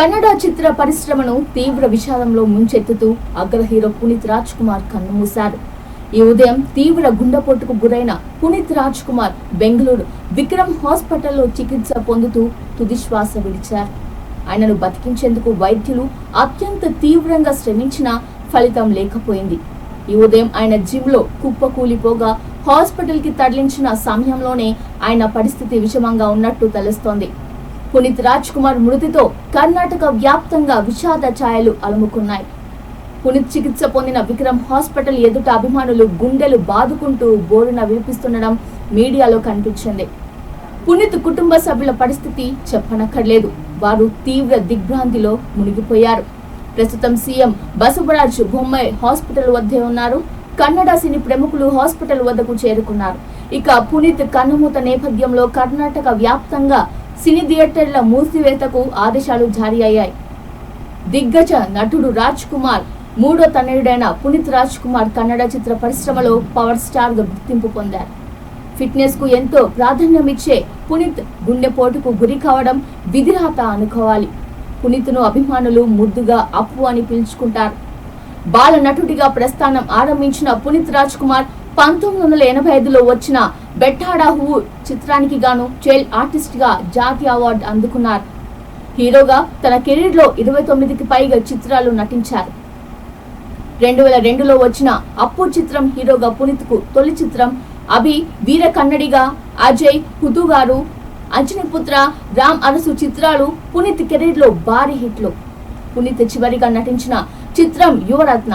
కన్నడ చిత్ర పరిశ్రమను తీవ్ర విషాదంలో ముంచెత్తుతూ అగ్ర హీరో పునీత్ రాజ్ కుమార్ కన్నుమూశారు. ఈ ఉదయం తీవ్ర గుండెపోటుకు గురైన పునీత్ రాజ్ కుమార్ బెంగళూరు విక్రమ్ హాస్పిటల్లో చికిత్స పొందుతూ తుదిశ్వాస విడిచారు. ఆయనను బతికించేందుకు వైద్యులు అత్యంత తీవ్రంగా శ్రమించినా ఫలితం లేకపోయింది. ఈ ఉదయం ఆయన జిమ్లో కుప్పకూలిపోగా హాస్పిటల్ కి తరలించిన సమయంలోనే ఆయన పరిస్థితి విషమంగా ఉన్నట్టు తెలుస్తోంది. పునీత్ రాజ్ కుమార్ మృతితో కర్ణాటక వ్యాప్తంగా విషాద ఛాయలు అలుముకున్నాయి. పునీత్ చికిత్స పొందిన విక్రమ్ హాస్పిటల్ ఎదుట అభిమానులు గుండెలు బాదుకుంటూ బోరున వినిపిస్తుండడం మీడియాలో కనిపించింది. పునీత్ కుటుంబ సభ్యుల పరిస్థితి చెప్పనక్కర్లేదు. వారు తీవ్ర దిగ్భ్రాంతిలో మునిగిపోయారు. ప్రస్తుతం సీఎం బసవరాజ్ బొమ్మాయి హాస్పిటల్ వద్దే ఉన్నారు. కన్నడ సినీ ప్రముఖులు హాస్పిటల్ వద్దకు చేరుకున్నారు. ఇక పునీత్ కన్నుమూత నేపథ్యంలో కర్ణాటక వ్యాప్తంగా సినీ థియేటర్ల మూసివేతకు ఆదేశాలు జారీ అయ్యాయి. దిగ్గజ నటుడు రాజ్ కుమార్ మూడో తనయుడైన పునీత్ రాజ్ కుమార్ కన్నడ చిత్ర పరిశ్రమలో పవర్ స్టార్ గా గుర్తింపు పొందారు. ఫిట్నెస్ కు ఎంతో ప్రాధాన్యమిచ్చే పునీత్ గుండెపోటుకు గురి కావడం విధిరాత అనుకోవాలి. పునీత్ను అభిమానులు ముద్దుగా అప్పు అని పిలుచుకుంటారు. బాల నటుడిగా ప్రస్థానం ఆరంభించిన పునీత్ రాజ్ కుమార్ 1985లో వచ్చిన బెట్టాడా హువు చిత్రానికి గాను చైల్డ్ ఆర్టిస్ట్ గా జాతీయ అవార్డు అందుకున్నారు. హీరోగా తన కెరీర్ లో 29కి పైగా చిత్రాలు నటించారు. 2002లో వచ్చిన అప్పు చిత్రం హీరోగా పునీత్ కు తొలి చిత్రం. అభి వీర కన్నడిగా అజయ్ హుతుగారు, అంజనీపుత్ర, రామ్ అరసు చిత్రాలు పునీత్ కెరీర్ లో భారీ హిట్లు. పునీత్ చివరిగా నటించిన చిత్రం యువరత్న.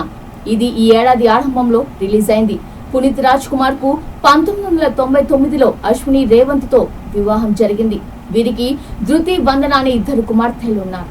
ఇది ఈ ఏడాది ఆరంభంలో రిలీజ్ అయింది. పునీత్ రాజ్ కుమార్ కు 1999లో అశ్విని రేవంత్ తో వివాహం జరిగింది. వీరికి ధృతి, వందన అనే 2 కుమార్తెలు ఉన్నారు.